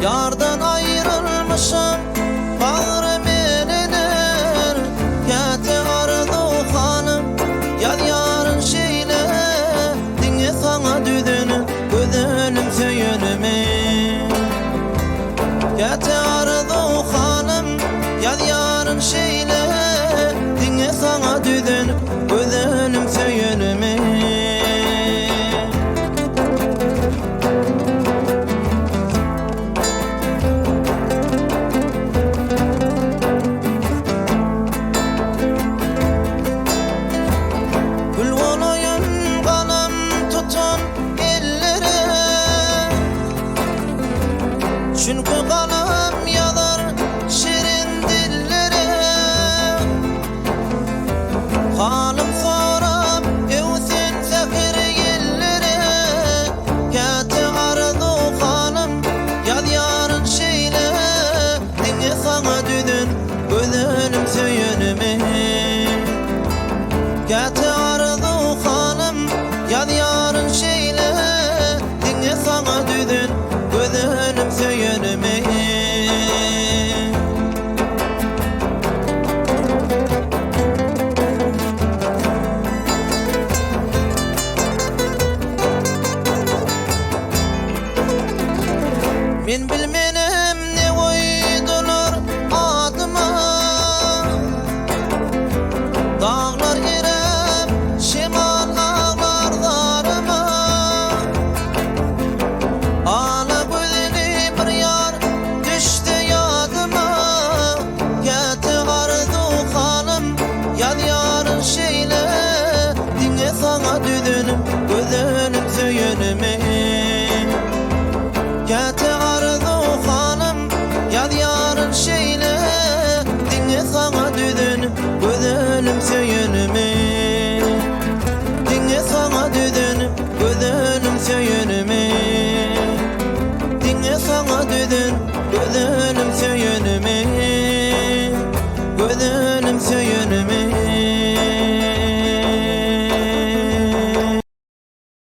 Yardan ayrılmışım bağrım elenir. Gete ardu hanım yad yarın şeyle, dinle sana düdünü gözünüm söyünümü. Gete ardu hanım yad yarın şeyle, dinle sana düdünü gözünüm söyünümü. Çünkü kalem yazar şirin dillere, halim sorab evsin fakir yellere. Gete ardu hanım yad yarın şeyle, dinle sana düdün gözünüm söyünümü. Gete ardu hanım yad yarın şeyle, dinle sana düdün gözünüm söyünümü. Men bilmenim ne koydular adıma, dağlar erep şimal ağlar darıma. Ağla gözünü bir yar düştü yadıma. Gete ardu hanım yad yarın şeyle, dinle sana düdünüm gözünüm söyünümü.